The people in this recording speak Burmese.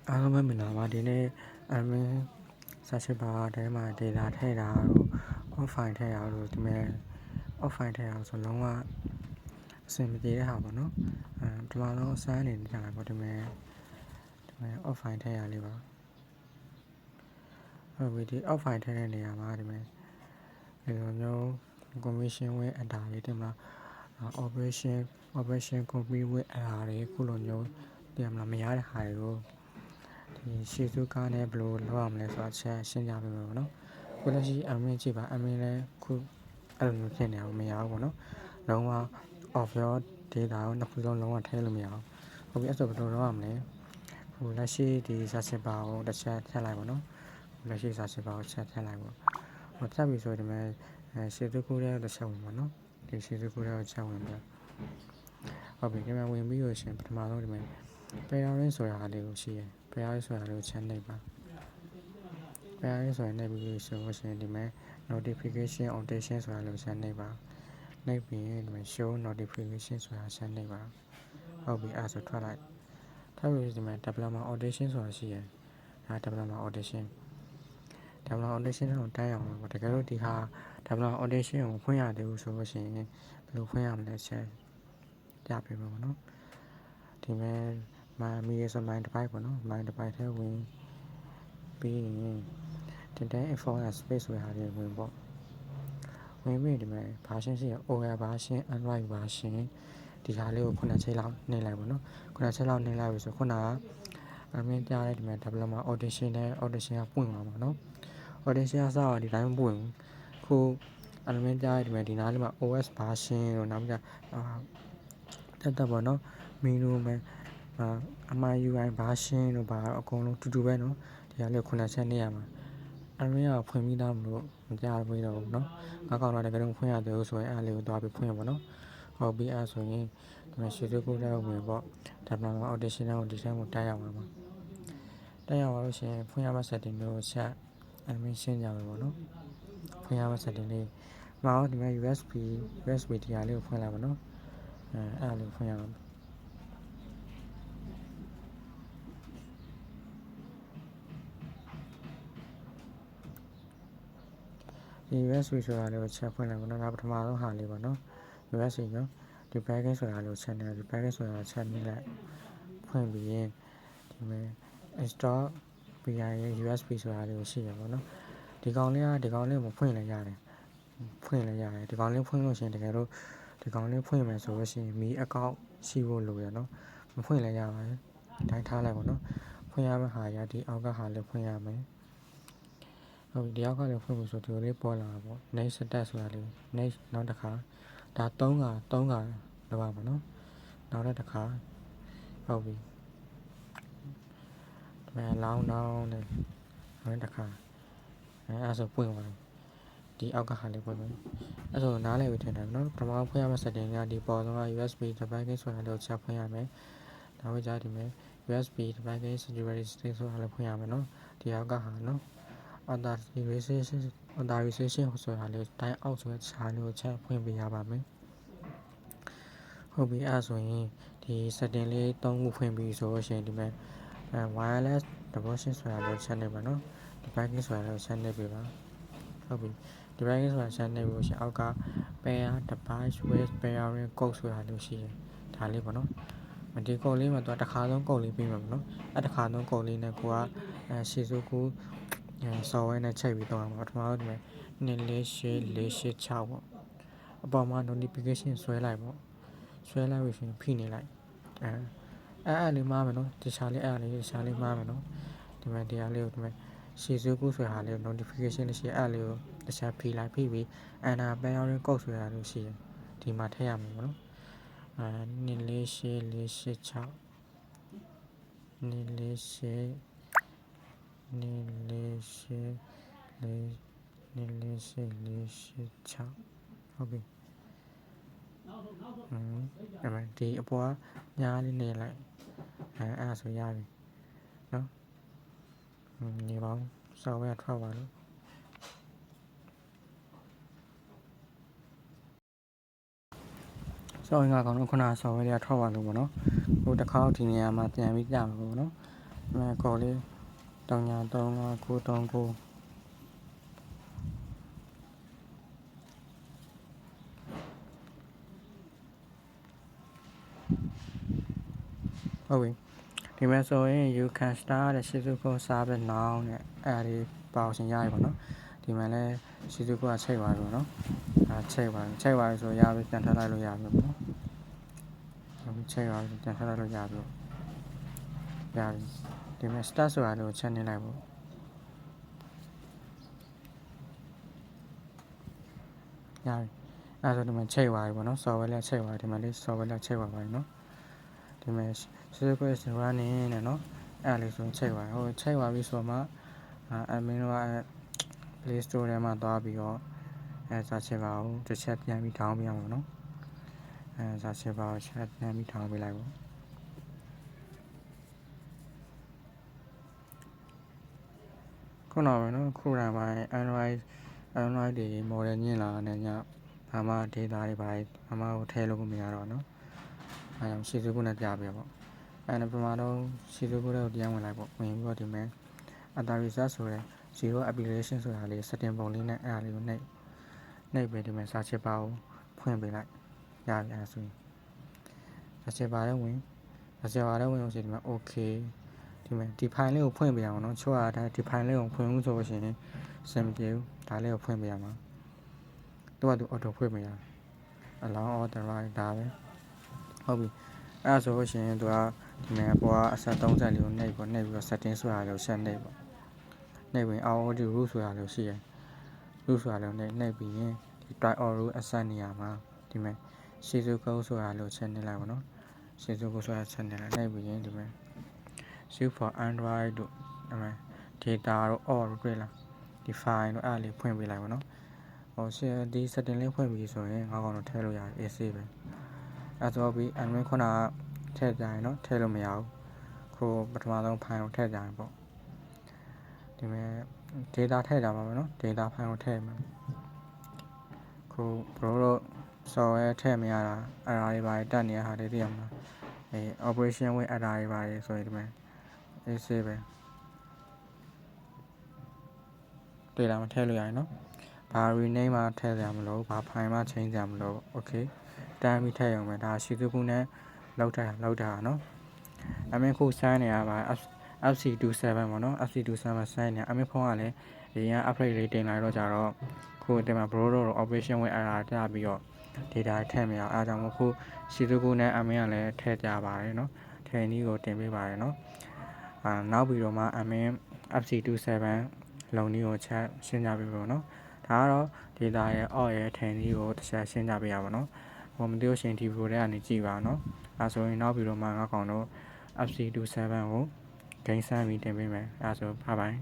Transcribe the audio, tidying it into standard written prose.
အားလုံးပဲမင်္ဂလာပါဒီနေ့admin ဆက်ပါတဲမှာ data ထည့်တာတို့ offline ထည့်တာတို့ဒီမဲ့ offline ထည့်တာဆိုလုံးဝအဆင်မပြေတဲ့ဟာပေါ့နော်ဒီမှာတော့စမ်းအနေနဲ့ထားတာပေါ့ဒီမဲ့ offline ထည့်ရလေးပါဟုတ်ပြီဒီ offline ထည့်တဲ့နေရာမှာဒီမဲ့ဒီလိုမျိုး commission with အတားလေးတင်မှာ operation complete with အတားလေးခုလိုမျိုးပြန်မလားမရတဲ့ဟာတွေကိုဒီရှေ့စုကားနဲ့ဘယ်လိုလုပ်ရမလဲဆိုတာချက်ရှင်းပြပေးမယ်ပေါ့နော်ခုလက်ရှိ admin ကြည့်ပါ admin လည်းခုအဲ့လိုမျိုးဖြစ်နေအောင်မရဘူးပေါ့နော်လုံးဝ off your data ကိုနှစ်ခုလုံးလုံးဝထည့်လို့မရဘူးဟုတ်ပြီအဲ့ဆိုဘယ်လိုလုပ်ရမလဲခုလက်ရှိဒီစာစစ်ပါကိုတစ်ချက်ထည့်လိုက်ပါနော်လက်ရှိစာစစ်ပါကိုချက်ထည့်လိုက်ပေါ့ဟိုထပ်ပြီဆိုဒီမဲ့ရှေ့စုကူတဲ့တစ်ချက်ဝင်ပါနော်ဒီရှေ့စုကူတဲ့ကိုချက်ဝင်ပါဟုတ်ပြီဒီမဲ့ဝင်ပြီးလို့ရှင်ပထမဆုံးဒီမဲ့ pairing ဆိုတာလေးကိုရှိရယ် pairing ဆိုတာလေးကိုချက်နေပါ pairing ဆိုတာနေပြီးဆိုလို့ရှိရင်ဒီမဲ့ notification automation ဆိုတာလေးကိုချက်နေပါနေပြီးဒီမဲ့ show notification ဆိုတာချက်နေပါဟုတ်ပြီအဲ့ဆိုထွက်လိုက်ထွက်ပြီးဒီမဲ့ development automation ဆိုတာရှိရယ်ဒါ development automation ကိုတိုင်းအောင်လို့တကယ်လို့ဒီဟာ development automation ကိုဖွင့်ရသေးဘူးဆိုလို့ရှိရင်ဘယ်လိုဖွင့်ရမလဲချက်ပြပေးမှာပေါ့နော်ဒီမဲ့မီရဆို my device ပေါ့နော် my device ထဲဝင်ပြီးရင်တင်တဲ့ information space ဆိုတာတွေဝင်ပေါ့ဝင်ပြီးဒီမဲ့ version ရှိရ OS version Android version ဒီဟာလေးကို9ချိန်လောက်နှိပ်လိုက်ပေါ့နော်9ချိန်လောက်နှိပ်လိုက်ပြီဆိုခုနကအမင်းကြားတဲ့ဒီမဲ့ development automation နဲ့ automation ကပွင့်သွားမှာနော် automation ကစတော့ဒီတိုင်းမပွင့်ဘူးခုအမင်းကြားတဲ့ဒီမဲ့ဒီနားလေးမှာ OS version လို့နောက်ပြတက်ပေါ့နော် menu မဲ့MIUI version လို့ပါတော့အကုန်လုံးတူတူပဲနော်ဒီဟာလေး9ချက်နေရမှာအမင်းကဖွင့်ပြီးသားမလို့မကြားဘူးတော့ဘူးနော်ငါကောင်တော့တကယ်တော့ဖွင့်ရသေးဘူးဆိုရင်အဲ့လေးကိုသွားပြီးဖွင့်ရပါတော့ဟုတ်ပြီအဲ့ဆိုရင်ဒီမှာရှေ့စုကူတဲ့ဝင်ပေါ့ဒါမှမဟုတ် audition ကိုဒီတိုင်းကိုတိုက်ရမှာပါတိုက်ရပါလို့ရှိရင်ဖွင့်ရမယ့် setting တွေကိုချက် admin ရှင်းကြမယ်ပေါ့နော်ဖွင့်ရမယ့် setting လေးမအောင်ဒီမှာ USB တရားလေးကိုဖွင့်လိုက်ပါနော်အဲ့လေးကိုဖွင့်ရအောင်ဒီ USB ဆိုတာလေးကိုချက်ဖွင့်လိုက်ပါနော်ဒါပထမဆုံးဟာလေးပေါ့နော် USB နော်ဒီ package ဆိုတာလေးကိုချက်နေတယ်ဒီ package ဆိုတာချက်နေလိုက်ဖွင့်ပြီးရင်ဒီမဲ့ install PI USB ဆိုတာလေးကိုရှိရပါတော့ဒီကောင်လေးကိုဖွင့်လိုက်ရတယ်ဒီကောင်လေးဖွင့်လို့ရှိရင်တကယ်လို့ဒီကောင်လေးဖွင့်မယ်ဆိုလို့ရှိရင်မီအကောင့်ရှိဖို့လိုရနော်မဖွင့်လည်းရပါတယ်ဒီတိုင်းထားလိုက်ပါတော့ဖွင့်ရမယ့်ဟာရဒီအောက်ကဟာလေးဖွင့်ရမယ်ဟုတ်ပြီဒီအောက်ကလေးဖွင့်ဖို့ဆိုဒီလိုလေးပေါ်လာတာပေါ့ next step ဆိုတာလေး next နောက်တစ်ခါဒါ3ခါလောက်ပါမယ်နော်နောက်တစ်ခါဟုတ်ပြီဒါလောင်းနဲ့နောက်တစ်ခါအဲ့ဆိုပွင့်သွားတယ်ဒီအောက်ကဟာလေးပွင့်မယ်အဲ့ဆိုနားလည်ပြီးထင်တယ်နော်ပထမဖွင့်ရမယ့် setting ကဒီပေါ်ဆုံးက USB device ဆိုတာလေးကိုချက်ဖွင့်ရမယ်နောက်ကြဒီမဲ့ USB device security stick ဆိုတာလေးဖွင့်ရမယ်နော်ဒီအောက်ကဟာနော် authorization ဆိုတာလေးတိုင်းအောက်ဆိုတဲ့ခြားလေးကိုချက်ဖွင့်ပေးရပါမယ်ဟုတ်ပြီအဲ့ဆိုရင်ဒီ setting လေး3ခုဖွင့်ပြီးဆိုလို့ရှိရင်ဒီမဲ့wireless device ဆိုတာလေးချက်နေပါနော် device ဆိုတာလေးချက်နေပြီပါဟုတ်ပြီ device ဆိုတာချက်နေပြီးရှင်အောက်က pair device with pairing code ဆိုတာလေးရှိတယ်ဒါလေးပေါ့နော်ဒီ code လေးမှာတော့တစ်ခါဆုံး code လေးပြီးမှာပေါ့နော်အဲ့တစ်ခါဆုံး code လေးနဲ့ကိုကရှေ့စုကူsoftware နဲ့ချိန်ပြီးတော့မှာပထမဆုံးဒီမဲ့24846ပေါ့အပေါ်မှာ notification ဆွဲလိုက်ပေါ့ဆွဲလိုက်ပြီးဖိနေလိုက်အဲ့လေးမှားမယ်နော်တခြားလေးအဲ့လေးတခြားလေးမှားမယ်နော်ဒီမဲ့တရားလေးကိုဒီမဲ့ရှေ့စုကူဆွဲဟာလေး notification ရှိအဲ့လေးကိုတခြားဖိလိုက်ဖိပြီးanna pairing code ဆွဲတာလို့ရှိရင်ဒီမှာထည့်ရမှာပေါ့နော်24846 ဟုတ်ပြီအဲ့မှာဒီအပေါ်ကညားလေးနေလိုက်အဲ့ဆိုရပြီနော်နေပါဦးစော်ဝဲထွက်ပါလို့စော်ရင်ကောင်တော့ခုနစော်ဝဲတွေကထွက်ပါလို့ပေါ့နော်ဟိုတစ်ခါဒီနေရာမှာပြန်ပြီးကြမှာပေါ့နော် မဲကော်လေး393939ဟုတ်ပြီဒီမဲ့ဆိုရင် you can start တဲ့ Shizuko service now နဲ့အဲ့ဒါလေးပေါအောင်ရှင်ရပြီပေါ့နော်ဒီမဲ့လဲ Shizuko ကချိန်သွားပြီပေါ့နော်ချိန်သွားပြီဆိုရပြီပြန်ထပ်လိုက်လို့ရပြီပေါ့နော်ချိန်သွားပြီပြန်ထပ်လိုက်လို့ရပြီဒီမဲ့ start ဆိုတာလို့ချက်နေလိုက်ပေါ့ရပြီအဲ့ဆိုဒီမဲ့ချိန်သွားပြီပေါ့နော် software လည်းချိန်သွားပြီဒီမဲ့လေး software လည်းချိန်သွားပါပြီနော်ဒီမဲ့ Shizuko is running နဲ့နော်အဲ့လေးဆိုချိန်သွားပြီချိန်သွားပြီဆိုမှadmin က Play Store ထဲမှာသွားပြီးတော့စာချစ်ပါဦးတစ်ချက်ပြန်ပြီးထောင်းပြရမှာနော်စာချစ်ပါဦးချက်ပြန်ပြီးထောင်းပေးလိုက်ပေါ့ခုနကပဲနော်ခုနကပိုင်း Android တွေ model ညင်လာတဲ့ညဘာမှ data တွေဘာမှကိုထည့်လို့မရတော့နော်အဲကြောင့် Shizuko နဲ့ပြပြပေါ့အဲ့ပထမတော့ Shizuko ကိုပြန်ဝင်လိုက်ပေါ့ဝင်ပြီးတော့ဒီမဲ့ Atari ဆိုရဲ zero application ဆိုတာလေး setting ပုံလေးနဲ့အဲ့ဒါလေးကိုနှိပ်ပေးဒီမဲ့စာချစ်ပါဦးဖွင့်ပေးလိုက်ရပြီအဲ့ဆိုရင်စာချစ်ပါတဲ့ဝင်လို့ရှိရင်ဒီမဲ့ okay ဒီမဲ့ဒီ file လေးကိုဖွင့်ပေးရအောင်နော်ချို့အားဒီ file လေးကိုဖွင့်လို့ဆိုလို့ရှိရင်စင်မပြေဘူးဒါလေးကိုဖွင့်ပေးရမှာသူက auto ဖွင့်ပေးရ allow authorize ဒါပဲဟုတ်ပြီအဲ့ဆိုလို့ရှိရင်သူကဒီမဲ့ပေါ်ကအဆက်30လေးကိုနှိပ်ပြီးတော့ setting ဆိုတာလေးကိုဆက်နှိပ်ပေါ့နှိပ်ပြီး audio root ဆိုတာလေးရှိရယ် root ဆိုတာလေးကိုနှိပ်ပြီးရင်ဒီ try or root asset နေရာမှာဒီမဲ့ Shizuko ဆိုတာလေးကိုချက်နေလိုက်ပါတော့ Shizuko ဆိုတာချက်နေလိုက်နှိပ်ပြီးရင်ဒီမဲ့ use for Android တို့ဒီမဲ့ data တို့ all တို့တွေ့လားဒီ file တို့အဲ့လေးဖွင့်ပေးလိုက်ပါတော့ဒီ setting လေးဖွင့်ပြီးဆိုရင်ငါကောင်တော့ထည့်လို့ရတယ် AC ပဲအဲ့ဆိုပြီး admin ခုနကထည့်ကြရင်နော်ထည့်လို့မရဘူးခုပထမဆုံး file ကိုထည့်ကြရင်ပေါ့ဒီမဲ့ data ထည့်ကြပါမယ်နော် data file ကိုထည့်မှာခု bro တို့ software ထည့်မရတာအဲ့ဒါတွေပါတက်နေရတာတွေသိရမှာoperation with အဲ့ဒါတွေပါဆိုရင်ဒီမဲ့ AC ပဲတွေ့လားမထည့်လို့ရရင်နော်ဘာ rename မှာထည့်ကြမလို့ဘာ file မှာ change ကြမလို့ okay တန်းပြီးထည့်ရုံပဲဒါ Shizuko နဲ့လောက်တာနော်အမင်းခုစမ်းနေရပါ FC27 ပေါ့နော် FC27 စမ်းနေအမင်းဖုန်းကလည်းဒီက upgrade လေးတင်လာတော့ကြတော့ခုတင်မှာ bro တို့ operation with အဲ့ဒါတက်ပြီးတော့ data ထည့်မရအောင်အားကြောင့်မို့ခု Shizuko နဲ့အမင်းကလည်းထည့်ကြပါတယ်နော်ထည့်နည်းကိုတင်ပေးပါတယ်နော်နောက်ပြီးတော့မှအမင်း FC27 လုံနည်းကိုချက်ရှင်းကြပေးပါနော်ဒါကတော့ data ရဲ့ off ရဲ့ထည့်နည်းကိုတစ်ချက်ရှင်းကြပေးရပါနော်ဟိုမသိလို့ရှိရင်ဒီ video ထဲကနေကြည့်ပါနော်အဲဆိုရင်နောက်ပြီးတော့မှငါကောင်တို့ FC27 ကိုဂိမ်းဆန်းပြီးတင်ပေးမယ်အဲဆိုဘိုင်